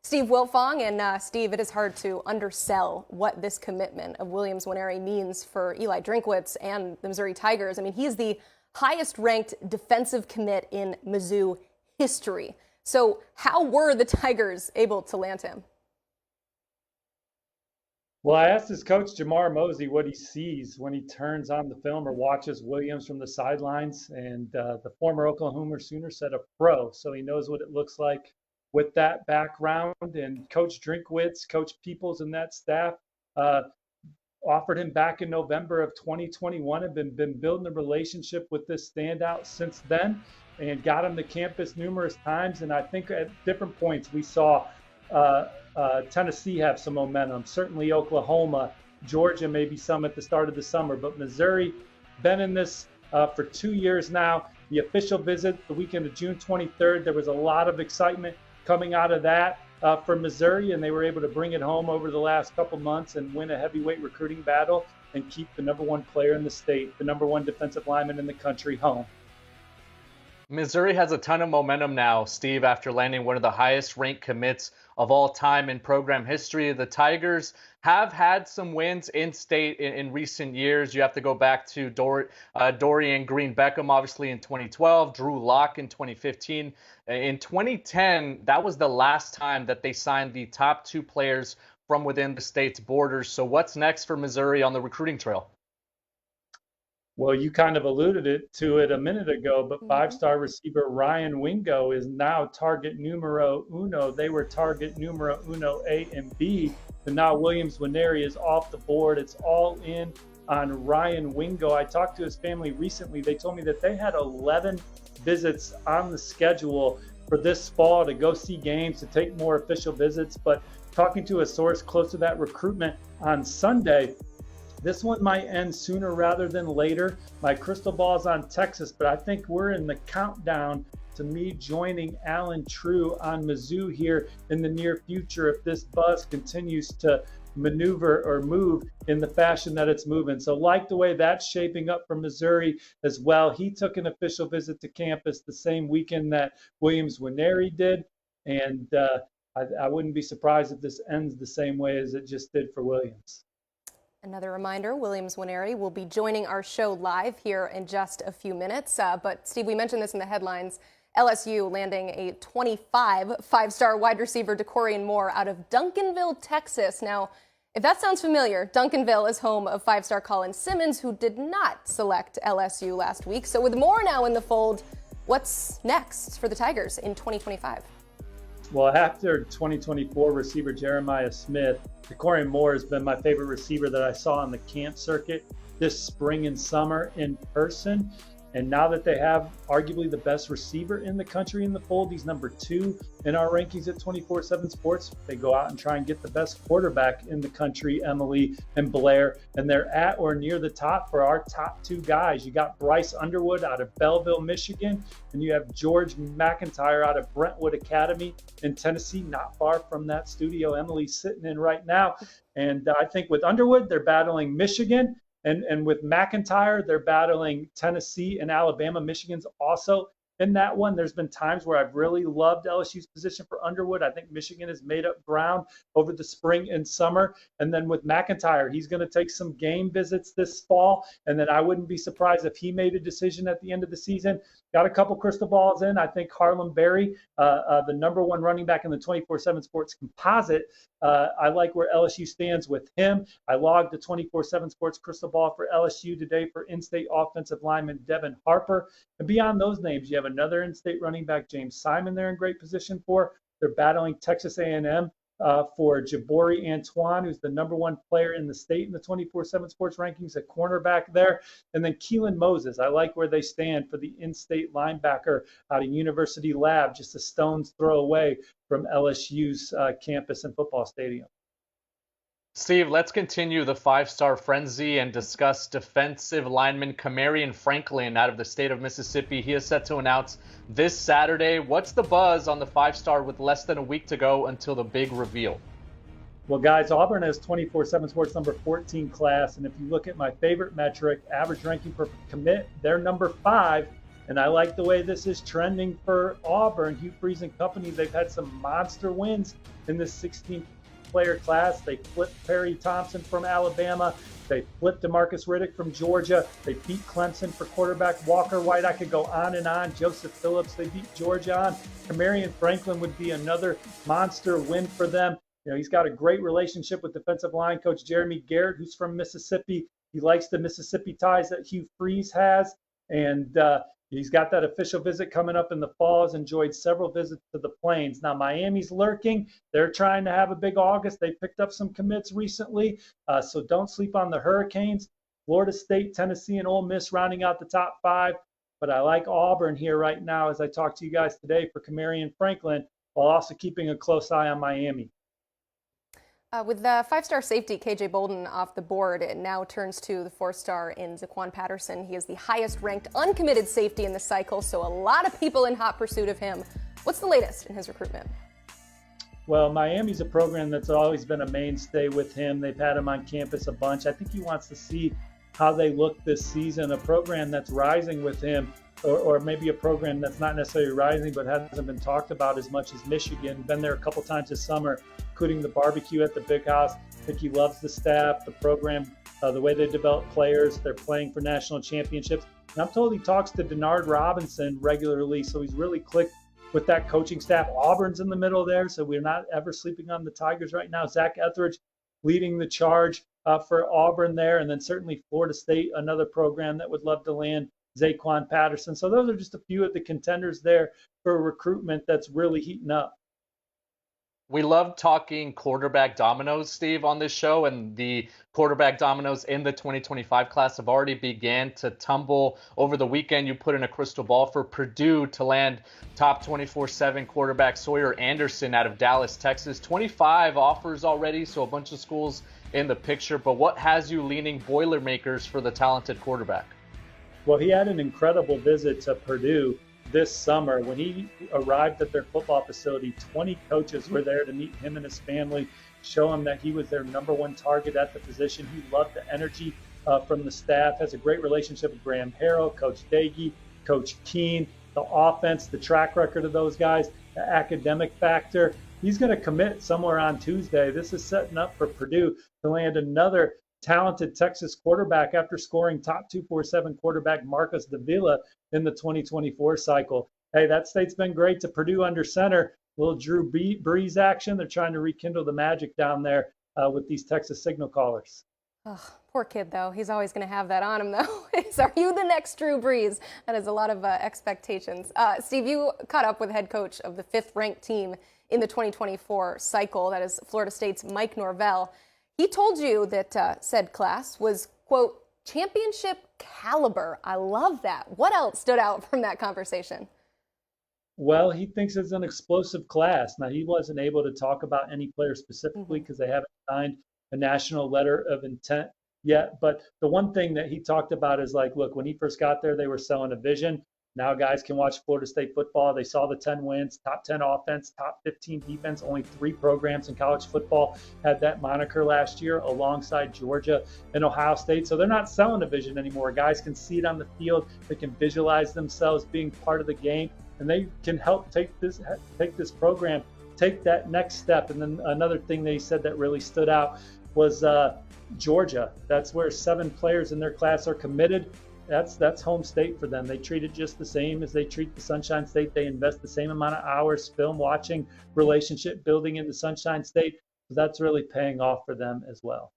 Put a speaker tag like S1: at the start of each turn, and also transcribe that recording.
S1: Steve Wiltfong. And Steve, it is hard to undersell what this commitment of Williams Nwaneri means for Eli Drinkwitz and the Missouri Tigers. I mean, he's the highest ranked defensive commit in Mizzou history. So how were the Tigers able to land him?
S2: Well, I asked his coach, Jamar Mosey, what he sees when he turns on the film or watches Williams from the sidelines. And the former Oklahoma Sooner said a pro, so he knows what it looks like with that background. And Coach Drinkwitz, Coach Peoples, and that staff offered him back in November of 2021 and been building a relationship with this standout since then and got him to campus numerous times. And I think at different points we saw Tennessee have some momentum, certainly Oklahoma, Georgia, maybe some at the start of the summer, but Missouri been in this for 2 years now. The official visit the weekend of June 23rd, there was a lot of excitement coming out of that for Missouri, and they were able to bring it home over the last couple months and win a heavyweight recruiting battle and keep the #1 player in the state, the #1 defensive lineman in the country, home.
S3: Missouri has a ton of momentum now, Steve, after landing one of the highest ranked commits of all time in program history. The Tigers have had some wins in state in recent years. You have to go back to Dorian Green Beckham, obviously, in 2012, Drew Lock in 2015. In 2010, that was the last time that they signed the top 2 players from within the state's borders. So what's next for Missouri on the recruiting trail?
S2: Well, you kind of alluded to it a minute ago, but 5-star receiver Ryan Wingo is now target numero uno. They were target numero uno A and B, but now Williams Nwaneri is off the board. It's all in on Ryan Wingo. I talked to his family recently. They told me that they had 11 visits on the schedule for this fall to go see games, to take more official visits. But talking to a source close to that recruitment on Sunday, this one might end sooner rather than later. My crystal ball's on Texas, but I think we're in the countdown to me joining Alan True on Mizzou here in the near future if this buzz continues to maneuver or move in the fashion that it's moving. So like the way that's shaping up for Missouri as well. He took an official visit to campus the same weekend that Williams Nwaneri did. And I wouldn't be surprised if this ends the same way as it just did for Williams.
S1: Another reminder, Williams Nwaneri will be joining our show live here in just a few minutes. But Steve, we mentioned this in the headlines. LSU landing a 5-star wide receiver, DeCorian Moore, out of Duncanville, Texas. Now, if that sounds familiar, Duncanville is home of 5-star Colin Simmons, who did not select LSU last week. So with Moore now in the fold, what's next for the Tigers in 2025?
S2: Well, after 2024 receiver Jeremiah Smith, DeCorian Moore has been my favorite receiver that I saw on the camp circuit this spring and summer in person. And now that they have arguably the best receiver in the country in the fold, he's number 2 in our rankings at 24/7 Sports. They go out and try and get the best quarterback in the country, Emily and Blair, and they're at or near the top for our top 2 guys. You got Bryce Underwood out of Belleville, Michigan, and you have George McIntyre out of Brentwood Academy in Tennessee, not far from that studio Emily's sitting in right now. And I think with Underwood, they're battling Michigan. And with McIntyre, they're battling Tennessee and Alabama. Michigan's also in that one. There's been times where I've really loved LSU's position for Underwood. I think Michigan has made up ground over the spring and summer. And then with McIntyre, he's going to take some game visits this fall. And then I wouldn't be surprised if he made a decision at the end of the season. Got a couple crystal balls in. I think Harlem Berry, the #1 running back in the 24/7 Sports composite, I like where LSU stands with him. I logged the 24/7 Sports crystal ball for LSU today for in-state offensive lineman Devin Harper. And beyond those names, you have another in-state running back, James Simon, they're in great position for. They're battling Texas A&M for Jabori Antoine, who's the #1 player in the state in the 24/7 Sports rankings, a cornerback there. And then Keelan Moses, I like where they stand for the in-state linebacker out of University Lab, just a stone's throw away from LSU's campus and football stadium.
S3: Steve, let's continue the 5-star frenzy and discuss defensive lineman Kamarion Franklin out of the state of Mississippi. He is set to announce this Saturday. What's the buzz on the 5-star with less than a week to go until the big reveal?
S2: Well, guys, Auburn has 24/7 Sports number 14 class. And if you look at my favorite metric, average ranking per commit, they're number 5 And I like the way this is trending for Auburn. Hugh Freeze and company, they've had some monster wins in this 16-player class. They flipped Perry Thompson from Alabama. They flipped DeMarcus Riddick from Georgia. They beat Clemson for quarterback Walker White. I could go on and on. Joseph Phillips, they beat Georgia on. Kamarion Franklin would be another monster win for them. You know, he's got a great relationship with defensive line coach Jeremy Garrett, who's from Mississippi. He likes the Mississippi ties that Hugh Freeze has. And he's got that official visit coming up in the fall. Has enjoyed several visits to the Plains. Now, Miami's lurking. They're trying to have a big August. They picked up some commits recently, so don't sleep on the Hurricanes. Florida State, Tennessee, and Ole Miss rounding out the top 5. But I like Auburn here right now as I talk to you guys today for Kamarion Franklin, while also keeping a close eye on Miami.
S1: With the 5-star safety KJ Bolden off the board, it now turns to the 4-star in Zaquan Patterson. He is the highest ranked uncommitted safety in the cycle, so a lot of people in hot pursuit of him. What's the latest in his recruitment?
S2: Well, Miami's a program that's always been a mainstay with him. They've had him on campus a bunch. I think he wants to see how they look this season, a program that's rising with him, or maybe a program that's not necessarily rising but hasn't been talked about as much as Michigan. Been there a couple times this summer, including the barbecue at the Big House. I think he loves the staff, the program, the way they develop players. They're playing for national championships. And I'm told he talks to Denard Robinson regularly, so he's really clicked with that coaching staff. Auburn's in the middle there, so we're not ever sleeping on the Tigers right now. Zach Etheridge leading the charge for Auburn there, and then certainly Florida State, another program that would love to land Zaquan Patterson. So those are just a few of the contenders there for recruitment that's really heating up.
S3: We love talking quarterback dominoes, Steve, on this show, and the quarterback dominoes in the 2025 class have already began to tumble. Over the weekend, you put in a crystal ball for Purdue to land top 24/7 quarterback Sawyer Anderson out of Dallas, Texas. 25 offers already, so a bunch of schools in the picture. But what has you leaning Boilermakers for the talented quarterback?
S2: Well, he had an incredible visit to Purdue this summer. When he arrived at their football facility, 20 coaches were there to meet him and his family, show him that he was their number one target at the position. He loved the energy from the staff, has a great relationship with Graham Harrell, Coach Dagey, Coach Keene, the offense, the track record of those guys, the academic factor. He's going to commit somewhere on Tuesday. This is setting up for Purdue to land another talented Texas quarterback after scoring top 247 quarterback Marcus Davila in the 2024 cycle. Hey, that state's been great to Purdue under center. Little Drew Brees action. They're trying to rekindle the magic down there with these Texas signal callers.
S1: Oh, poor kid, though. He's always going to have that on him, though. Are you the next Drew Brees? That is a lot of expectations. Steve, you caught up with head coach of the 5th-ranked team in the 2024 cycle. That is Florida State's Mike Norvell. He told you that said class was, quote, championship caliber. I love that. What else stood out from that conversation?
S2: Well, he thinks it's an explosive class. Now, he wasn't able to talk about any player specifically because they haven't signed a national letter of intent yet. But the one thing that he talked about is like, look, when he first got there, they were selling a vision. Now guys can watch Florida State football. They saw the 10 wins, top 10 offense, top 15 defense. Only 3 programs in college football had that moniker last year alongside Georgia and Ohio State. So they're not selling a vision anymore. Guys can see it on the field. They can visualize themselves being part of the game, and they can help take this program, take that next step. And then another thing that he said that really stood out was Georgia. That's where 7 players in their class are committed. That's home state for them. They treat it just the same as they treat the Sunshine State. They invest the same amount of hours film watching, relationship building in the Sunshine State. So that's really paying off for them as well.